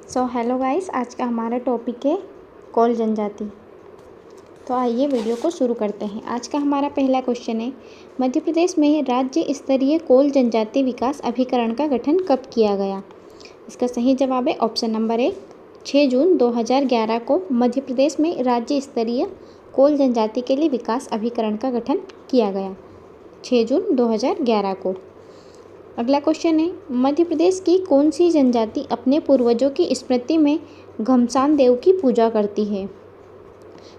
Hello guys, आज का हमारा टॉपिक है कोल जनजाति। तो आइए वीडियो को शुरू करते हैं। आज का हमारा पहला क्वेश्चन है, मध्य प्रदेश में राज्य स्तरीय कोल जनजाति विकास अभिकरण का गठन कब किया गया? इसका सही जवाब है ऑप्शन नंबर ए, 6 जून 2011 को मध्य प्रदेश में राज्य स्तरीय कोल जनजाति के लिए विकास अभिकरण का गठन किया गया, 6 जून 2011 को। अगला क्वेश्चन है, मध्य प्रदेश की कौन सी जनजाति अपने पूर्वजों की स्मृति में घमसान देव की पूजा करती है?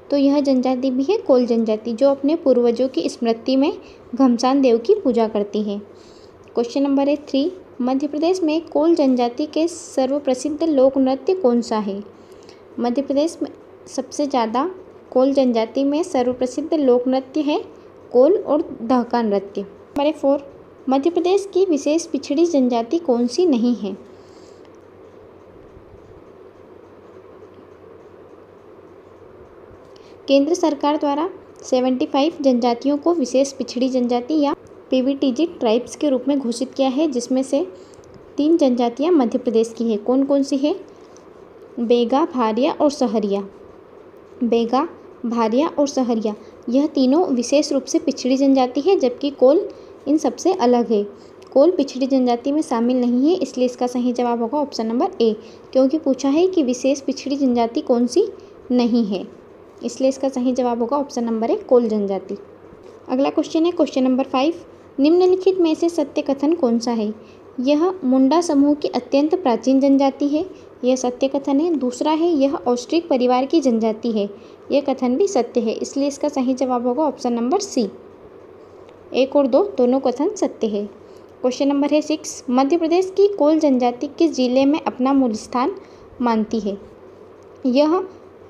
तो यह जनजाति भी है कोल जनजाति, जो अपने पूर्वजों की स्मृति में घमसान देव की पूजा करती है। क्वेश्चन नंबर है 3, मध्य प्रदेश में कोल जनजाति के सर्वप्रसिद्ध लोक नृत्य कौन सा है? मध्य प्रदेश में सबसे ज़्यादा कोल जनजाति में सर्वप्रसिद्ध लोक नृत्य है कोल और दहका नृत्य। नंबर 4, मध्य प्रदेश की विशेष पिछड़ी जनजाति कौन सी नहीं है? केंद्र सरकार द्वारा 75 जनजातियों को विशेष पिछड़ी जनजाति या पीवीटीजी ट्राइब्स के रूप में घोषित किया है, जिसमें से 3 जनजातियां मध्य प्रदेश की है। कौन कौन सी है? बेगा, भारिया और सहरिया। बेगा, भारिया और सहरिया, यह तीनों विशेष रूप से पिछड़ी जनजाति है, जबकि कोल इन सबसे अलग है। कोल पिछड़ी जनजाति में शामिल नहीं है, इसलिए इसका सही जवाब होगा ऑप्शन नंबर ए, क्योंकि पूछा है कि विशेष पिछड़ी जनजाति कौन सी नहीं है, इसलिए इसका सही जवाब होगा ऑप्शन नंबर ए, कोल जनजाति। अगला क्वेश्चन है क्वेश्चन नंबर 5, निम्नलिखित में से सत्य कथन कौन सा है? यह मुंडा समूह की अत्यंत प्राचीन जनजाति है, यह सत्य कथन है। दूसरा है, यह ऑस्ट्रिक परिवार की जनजाति है, यह कथन भी सत्य है, इसलिए इसका सही जवाब होगा ऑप्शन नंबर सी। 1 और 2 दोनों कथन सत्य है। क्वेश्चन नंबर है 6, मध्य प्रदेश की कोल जनजाति किस जिले में अपना मूल स्थान मानती है? यह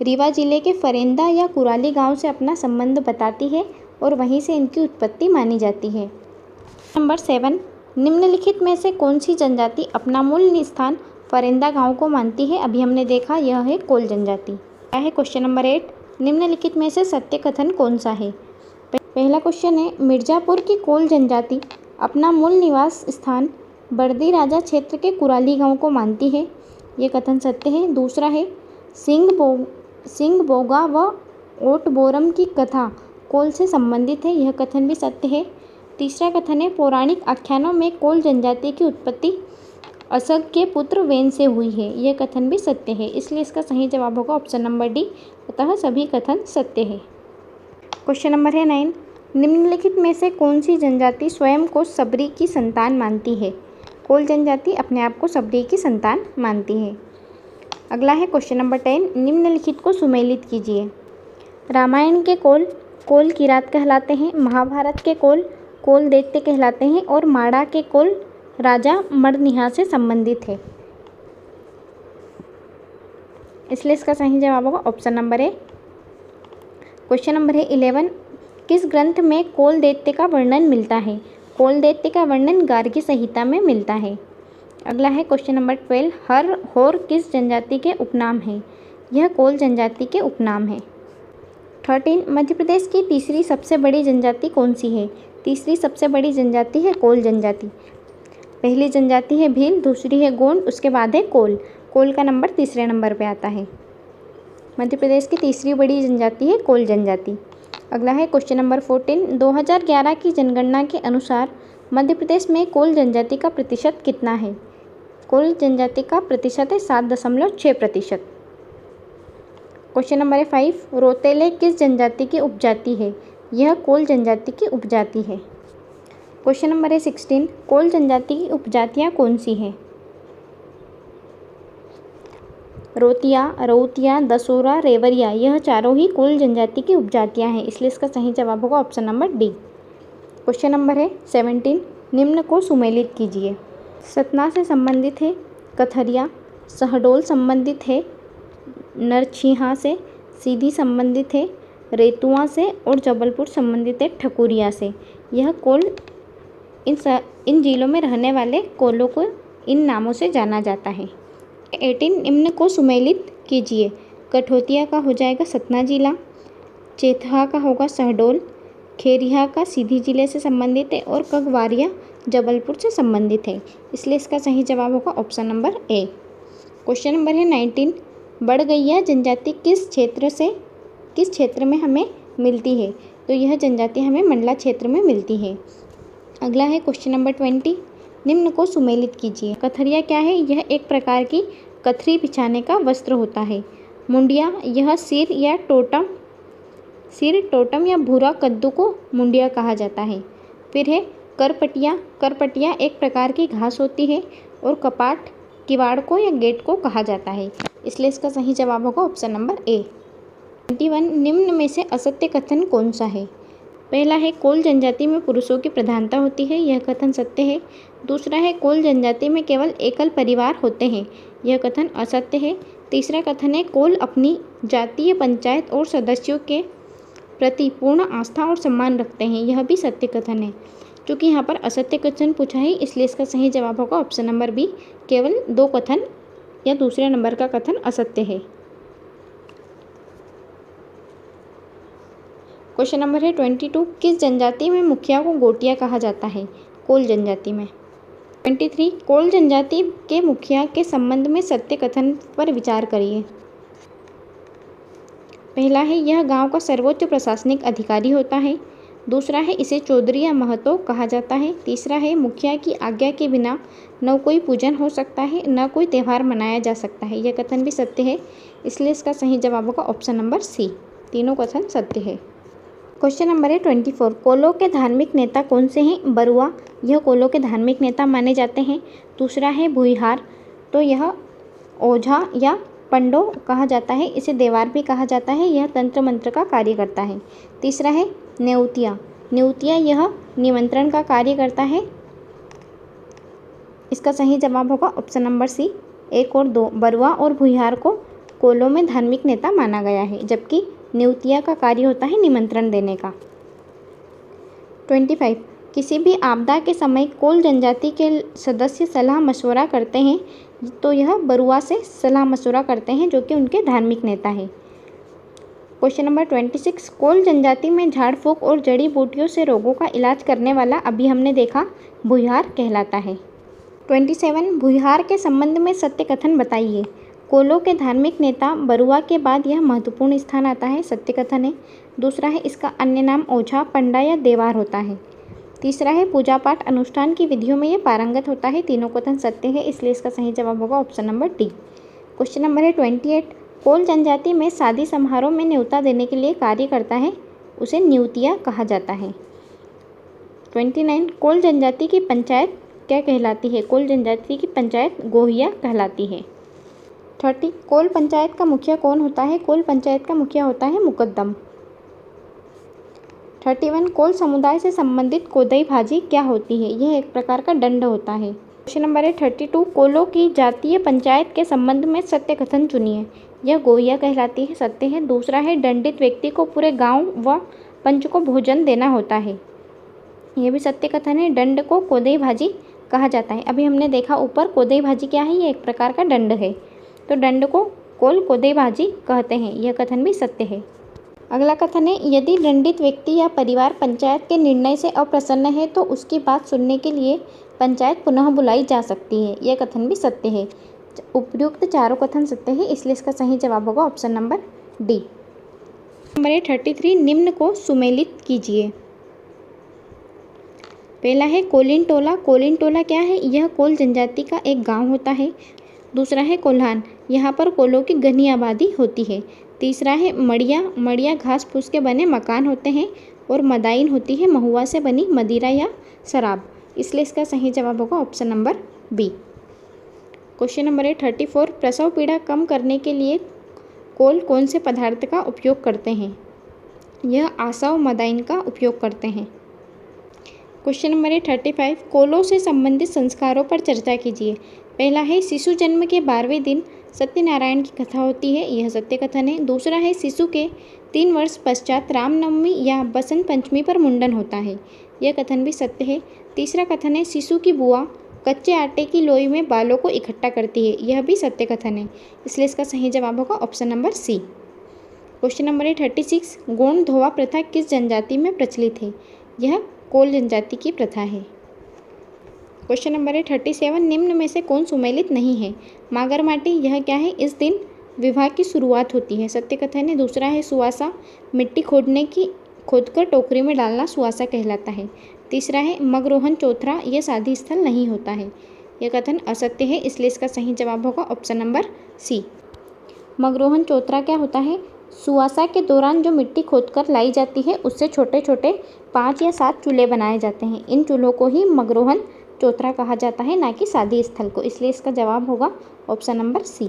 रीवा जिले के फरेंदा या कुराली गांव से अपना संबंध बताती है और वहीं से इनकी उत्पत्ति मानी जाती है। नंबर 7, निम्नलिखित में से कौन सी जनजाति अपना मूल स्थान फरेंदा गांव को मानती है? अभी हमने देखा यह है कोल जनजाति। क्या है क्वेश्चन नंबर 8, निम्नलिखित में से सत्य कथन कौन सा है? पहला क्वेश्चन है, मिर्ज़ापुर की कोल जनजाति अपना मूल निवास स्थान बर्दी राजा क्षेत्र के कुराली गांव को मानती है, ये कथन सत्य है। दूसरा है, सिंह बोगा व ओटबोरम की कथा कोल से संबंधित है, यह कथन भी सत्य है। तीसरा कथन है, पौराणिक आख्यानों में कोल जनजाति की उत्पत्ति असग के पुत्र वेन से हुई है, यह कथन भी सत्य है, इसलिए इसका सही जवाब होगा ऑप्शन नंबर डी, अतः सभी कथन सत्य है। क्वेश्चन नंबर है 9, निम्नलिखित में से कौन सी जनजाति स्वयं को सबरी की संतान मानती है? कोल जनजाति अपने आप को सबरी की संतान मानती है। अगला है क्वेश्चन नंबर 10, निम्नलिखित को सुमेलित कीजिए। रामायण के कोल कोल किरात कहलाते हैं, महाभारत के कोल दैत्य कहलाते हैं और माड़ा के कोल राजा मर्दनिहा से संबंधित है, इसलिए इसका सही जवाब होगा option number A. Question number है 11, किस ग्रंथ में कोल दैत्य का वर्णन मिलता है? कोल दैत्य का वर्णन गार्गी संहिता में मिलता है। अगला है क्वेश्चन नंबर 12, हर होर किस जनजाति के उपनाम है? यह कोल जनजाति के उपनाम है। 13, मध्य प्रदेश की तीसरी सबसे बड़ी जनजाति कौन सी है? तीसरी सबसे बड़ी जनजाति है कोल जनजाति। पहली जनजाति है भील, दूसरी है गोंड, उसके बाद है कोल। कोल का नंबर तीसरे नंबर पे आता है। मध्य प्रदेश की तीसरी बड़ी जनजाति है कोल जनजाति। अगला है क्वेश्चन नंबर 14, 2011 की जनगणना के अनुसार मध्य प्रदेश में कोल जनजाति का प्रतिशत कितना है? कोल जनजाति का प्रतिशत है 7.6%। क्वेश्चन नंबर है 5, रोतेले किस जनजाति की उपजाति है? यह कोल जनजाति की उपजाति है। क्वेश्चन नंबर है 16, कोल जनजाति की उपजातियाँ कौन सी हैं? रोतिया, रौतिया, दसोरा, रेवरिया, यह चारों ही कोल जनजाति की उपजातियां हैं, इसलिए इसका सही जवाब होगा option number D. Question number है 17, निम्न को सुमेलित कीजिए। सतना से संबंधित है कथरिया, शहडोल संबंधित है नरछिहा से, सीधी संबंधित है रेतुआ से और जबलपुर संबंधित है ठकुरिया से। यह कोल इन जिलों में रहने वाले कोलों को इन नामों से जाना जाता है। 18, निम्न को सुमेलित कीजिए। कठोतिया का हो जाएगा सतना जिला, चेथहा का होगा शहडोल, खेरिया का सीधी जिले से संबंधित है और कगवारिया जबलपुर से संबंधित है, इसलिए इसका सही जवाब होगा option number A. Question number है 19, बड़गैया जनजाति किस क्षेत्र में हमें मिलती है? तो यह जनजाति हमें मंडला क्षेत्र में मिलती है। अगला है क्वेश्चन नंबर 20, निम्न को सुमेलित कीजिए। कथरिया क्या है? यह एक प्रकार की कथरी बिछाने का वस्त्र होता है। मुंडिया, यह सिर टोटम या भूरा कद्दू को मुंडिया कहा जाता है। फिर है करपटिया एक प्रकार की घास होती है। और कपाट किवाड़ को या गेट को कहा जाता है, इसलिए इसका सही जवाब होगा ऑप्शन नंबर ए। 21, निम्न में से असत्य कथन कौन सा है? पहला है कोल जनजाति में पुरुषों की प्रधानता होती है, यह कथन सत्य है। दूसरा है कोल जनजाति में केवल एकल परिवार होते हैं, यह कथन असत्य है। तीसरा कथन है कोल अपनी जातीय पंचायत और सदस्यों के प्रति पूर्ण आस्था और सम्मान रखते हैं, यह भी सत्य कथन है। क्योंकि यहाँ पर असत्य कथन पूछा है, इसलिए इसका सही जवाब होगा ऑप्शन नंबर बी, केवल 2 कथन या दूसरे नंबर का कथन असत्य है। क्वेश्चन नंबर है 22, किस जनजाति में मुखिया को गोटिया कहा जाता है? कोल जनजाति में। 23, कोल जनजाति के मुखिया के संबंध में सत्य कथन पर विचार करिए। पहला है यह गांव का सर्वोच्च प्रशासनिक अधिकारी होता है। दूसरा है इसे चौधरी या महतो कहा जाता है। तीसरा है मुखिया की आज्ञा के बिना न कोई पूजन हो सकता है न कोई त्यौहार मनाया जा सकता है, यह कथन भी सत्य है, इसलिए इसका सही जवाब होगा ऑप्शन नंबर सी, तीनों कथन सत्य है। क्वेश्चन नंबर है 24, कोलों के धार्मिक नेता कौन से हैं? बरुआ, यह कोलों के धार्मिक नेता माने जाते हैं। दूसरा है भुईहार, तो यह ओझा या पंडो कहा जाता है, इसे देवार भी कहा जाता है, यह तंत्र मंत्र का कार्य करता है। तीसरा है नेउतिया, यह निमंत्रण का कार्य करता है, इसका सही जवाब होगा ऑप्शन नंबर सी, 1 और 2। बरुआ और भुईहार को कोलों में धार्मिक नेता माना गया है, जबकि नेउतिया का कार्य होता है निमंत्रण देने का। 25, किसी भी आपदा के समय कोल जनजाति के सदस्य सलाह मशवरा करते हैं, तो यह बरुआ से सलाह मशवरा करते हैं जो कि उनके धार्मिक नेता है। क्वेश्चन नंबर 26, कोल जनजाति में झाड़ फूँक और जड़ी बूटियों से रोगों का इलाज करने वाला अभी हमने देखा भुईहार कहलाता है। 27, भुईहार के संबंध में सत्य कथन बताइए। कोलों के धार्मिक नेता बरुआ के बाद यह महत्वपूर्ण स्थान आता है, सत्य कथन है। दूसरा है इसका अन्य नाम ओझा, पंडा या देवार होता है। तीसरा है पूजा पाठ अनुष्ठान की विधियों में यह पारंगत होता है, तीनों कथन सत्य है, इसलिए इसका सही जवाब होगा option number D. Question number है 28, कोल जनजाति में शादी समारोह में न्योता देने के लिए कार्य करता है, उसे न्योतिया कहा जाता है। 29, कोल जनजाति की पंचायत क्या कहलाती है? कोल जनजाति की पंचायत गोहिया कहलाती है। 30, कोल पंचायत का मुखिया कौन होता है? कोल पंचायत का मुखिया होता है मुकद्दम। 31, कोल समुदाय से संबंधित कोदई भाजी क्या होती है? यह एक प्रकार का दंड होता है। क्वेश्चन नंबर है 32, कोलों की जातीय पंचायत के संबंध में सत्य कथन चुनिए। यह गोहिया कहलाती है, सत्य है। दूसरा है दंडित व्यक्ति को पूरे गांव व पंच को भोजन देना होता है, यह भी सत्य कथन है। दंड को कोदई भाजी कहा जाता है। अभी हमने देखा ऊपर कोदई भाजी क्या है, यह एक प्रकार का दंड है, तो दंड को कोल कोदई भाजी कहते हैं, यह कथन भी सत्य है। अगला कथन है यदि दंडित व्यक्ति या परिवार पंचायत के निर्णय से अप्रसन्न है तो उसकी बात सुनने के लिए पंचायत पुनः बुलाई जा सकती है, यह कथन भी सत्य है। उपयुक्त चारों कथन सत्य है, इसलिए इसका सही जवाब होगा ऑप्शन नंबर डी। नंबर है 33, निम्न को सुमेलित कीजिए। पहला है कोलिन टोला। कोलिन टोला क्या है? यह कोल जनजाति का एक गांव होता है। दूसरा है कोल्हान, यहाँ पर कोलों की घनी आबादी होती है। तीसरा है मड़िया घास फूस के बने मकान होते हैं। और मदाइन होती है महुआ से बनी मदिरा या शराब, इसलिए इसका सही जवाब होगा option number B. Question number है 34, प्रसव पीड़ा कम करने के लिए कोल कौन से पदार्थ का उपयोग करते हैं? यह आसव मदाइन का उपयोग करते हैं। क्वेश्चन नंबर है 35, कोलों से संबंधित संस्कारों पर चर्चा कीजिए। पहला है शिशु जन्म के 12वें दिन सत्यनारायण की कथा होती है, यह सत्य कथन है। दूसरा है शिशु के 3 वर्ष पश्चात रामनवमी या बसंत पंचमी पर मुंडन होता है, यह कथन भी सत्य है। तीसरा कथन है शिशु की बुआ कच्चे आटे की लोई में बालों को इकट्ठा करती है, यह भी सत्य कथन है, इसलिए इसका सही जवाब होगा option number C. Question number है 36, गोंड धोवा प्रथा किस जनजाति में प्रचलित है? यह कोल जनजाति की प्रथा है। क्वेश्चन नंबर है 37, निम्न में से कौन सुमेलित नहीं है? मागरमाटी, यह क्या है? इस दिन विवाह की शुरुआत होती है, सत्य कथन है। दूसरा है सुवासा, मिट्टी खोदकर टोकरी में डालना सुवासा कहलाता है। तीसरा है मगरोहन चौथरा, यह शादी स्थल नहीं होता है, यह कथन असत्य है, इसलिए इसका सही जवाब होगा ऑप्शन नंबर सी। मगरोहन चौथरा क्या होता है? सुवासा के दौरान जो मिट्टी खोदकर लाई जाती है उससे छोटे छोटे 5 या 7 चूल्हे बनाए जाते हैं। इन चूल्हों को ही मगरोहन चौथरा कहा जाता है, ना कि शादी स्थल को, इसलिए इसका जवाब होगा option number C.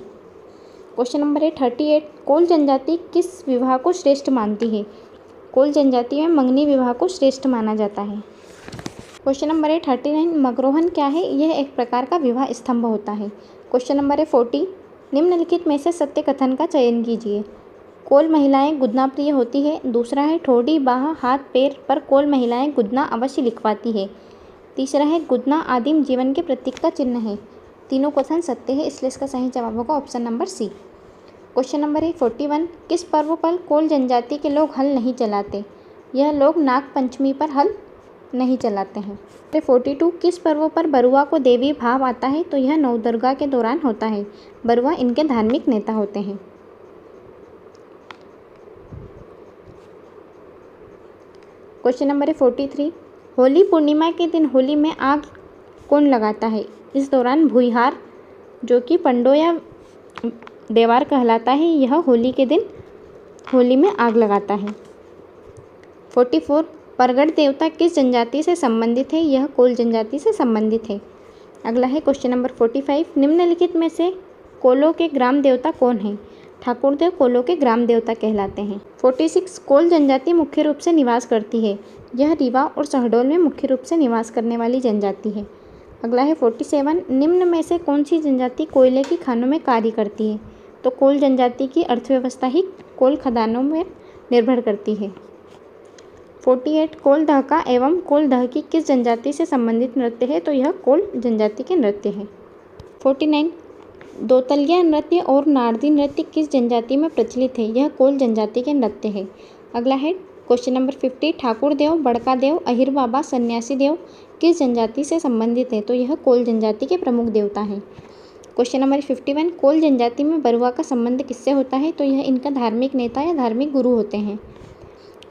Question number है 38, कोल जनजाति किस विवाह को श्रेष्ठ मानती है? कोल जनजाति में मंगनी विवाह को श्रेष्ठ माना जाता है। क्वेश्चन नंबर है 39, मगरोहन क्या है? यह एक प्रकार का विवाह स्तंभ होता है। क्वेश्चन नंबर है 40, निम्नलिखित में से सत्य कथन का चयन कीजिए। कोल महिलाएं गुदना प्रिय होती है। दूसरा है ठोड़ी, बाह, हाथ, पैर पर कोल महिलाएं गुदना अवश्य लिखवाती है। तीसरा है गुदना आदिम जीवन के प्रतीक का चिन्ह है। तीनों कथन सत्य है, इसलिए इसका सही जवाब होगा option number C. Question number है 41, किस पर्व पर कोल जनजाति के लोग हल नहीं चलाते? यह लोग नाग पंचमी पर हल नहीं चलाते हैं। 42, किस पर्व पर बरुआ को देवी भाव आता है? तो यह नवदुर्गा के दौरान होता है। बरुआ इनके धार्मिक नेता होते हैं। क्वेश्चन नंबर है 43, होली पूर्णिमा के दिन होली में आग कौन लगाता है? इस दौरान भूइहार, जो कि पंडो या देवार कहलाता है, यह होली के दिन होली में आग लगाता है। 44, परगट देवता किस जनजाति से संबंधित है? यह कोल जनजाति से संबंधित है। अगला है क्वेश्चन नंबर 45, निम्नलिखित में से कोलों के ग्राम देवता कौन है? ठाकुरदेव कोलों के ग्राम देवता कहलाते हैं। 46, कोल जनजाति मुख्य रूप से निवास करती है। यह रीवा और शहडोल में मुख्य रूप से निवास करने वाली जनजाति है। अगला है 47, निम्न में से कौन सी जनजाति कोयले की खानों में कार्य करती है? तो कोल जनजाति की अर्थव्यवस्था ही कोल खदानों में निर्भर करती है। 48, कोल दहका एवं कोल दहकी किस जनजाति से संबंधित नृत्य है? तो यह कोल जनजाति के नृत्य है। 49, दोतलिया नृत्य और नारदी नृत्य किस जनजाति में प्रचलित है? यह कोल जनजाति के नृत्य है। अगला है क्वेश्चन नंबर 50, ठाकुर देव, बड़का देव, अहिर बाबा, सन्यासी देव किस जनजाति से संबंधित है? तो यह कोल जनजाति के प्रमुख देवता हैं। क्वेश्चन नंबर 51, कोल जनजाति में बरुआ का संबंध किससे होता है? तो यह इनका धार्मिक नेता या धार्मिक गुरु होते हैं।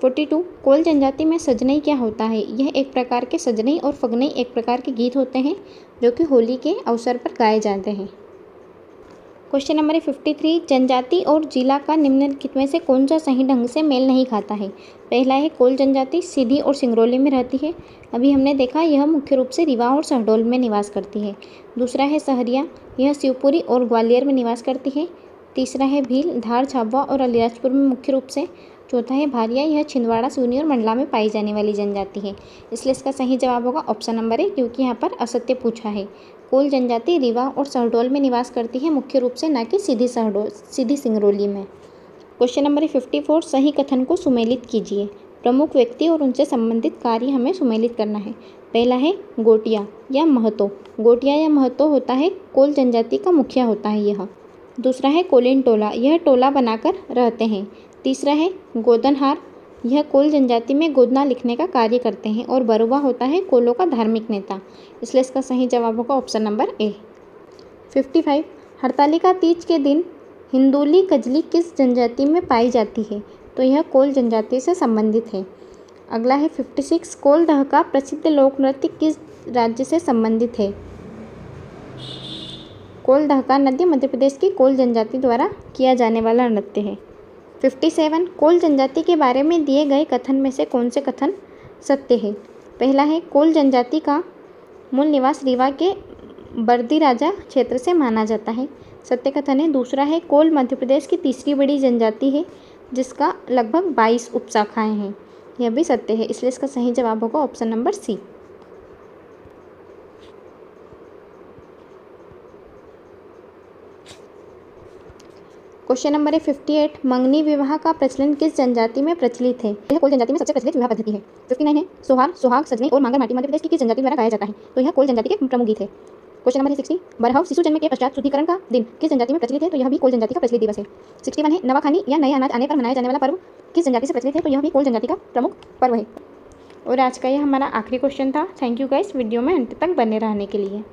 42, कोल जनजाति में सजनई क्या होता है? यह एक प्रकार के सजनई और फगनई एक प्रकार के गीत होते हैं जो कि होली के अवसर पर गाए जाते हैं। क्वेश्चन नंबर 53, जनजाति और जिला का निम्नलिखित में से कौन सा सही ढंग से मेल नहीं खाता है? पहला है कोल जनजाति सीधी और सिंगरौली में रहती है। अभी हमने देखा यह मुख्य रूप से रीवा और शहडोल में निवास करती है। दूसरा है सहरिया, यह शिवपुरी और ग्वालियर में निवास करती है। तीसरा है भील, धार, झाबुआ और अलीराजपुर में मुख्य रूप से। चौथा है भारिया, यह छिंदवाड़ा, सिवनी और मंडला में पाई जाने वाली जनजाति है, इसलिए इसका सही जवाब होगा ऑप्शन नंबर ए, क्योंकि यहाँ पर असत्य पूछा है। कोल जनजाति रीवा और शहडोल में निवास करती है मुख्य रूप से, ना कि सीधी सिंगरौली में। क्वेश्चन नंबर 54, सही कथन को सुमेलित कीजिए। प्रमुख व्यक्ति और उनसे संबंधित कार्य हमें सुमेलित करना है। पहला है गोटिया या महतो। गोटिया या महतो होता है कोल जनजाति का मुखिया होता है यह। दूसरा है कोलिन टोला, यह टोला बनाकर रहते हैं। तीसरा है गोदनहार, यह कोल जनजाति में गोदना लिखने का कार्य करते हैं। और बरुआ होता है कोलों का धार्मिक नेता, इसलिए इसका सही जवाब होगा option number A. 55, Hartalika Teej के दिन हिंदोली कजली किस जनजाति में पाई जाती है? तो यह कोल जनजाति से संबंधित है। अगला है 56, कोल दहका प्रसिद्ध लोक नृत्य किस राज्य से संबंधित है? कोल दहका नृत्य मध्य प्रदेश की कोल जनजाति द्वारा किया जाने वाला नृत्य है। 57, कोल जनजाति के बारे में दिए गए कथन में से कौन से कथन सत्य है? पहला है कोल जनजाति का मूल निवास रीवा के बर्दी राजा क्षेत्र से माना जाता है, सत्य कथन है। दूसरा है कोल मध्य प्रदेश की तीसरी बड़ी जनजाति है जिसका लगभग 22 उपशाखाएं हैं, यह भी सत्य है, इसलिए इसका सही जवाब होगा option number C. Question number 58, मंगनी विवाह का प्रचलन किस जनजाति में प्रचलित है? यह कोल जनजाति में सबसे प्रचलित विवाह पद्धति है। 59 है सोहार, सोहाग, सजनी और मांगरमाटी मध्य प्रदेश की किस जनजाति द्वारा गाया जाता है? तो यह कोल जनजाति के प्रमुख गीत है। क्वेश्चन नंबर 60, बरहव शिशु जन्म के पश्चात शुद्धिकरण का दिन किस जनजाति में प्रचलित है? तो यह भी कोल जनजाति का प्रचलित दिवस है। 61 है नवाखानी या नए अनाज आने पर मनाया जाने वाला पर्व किस जनजाति से प्रचलित है? तो यह भी कोल जनजाति का प्रमुख पर्व है। और आज का ये हमारा आखिरी क्वेश्चन था। थैंक यू गाइस वीडियो में अंत तक बने रहने के लिए।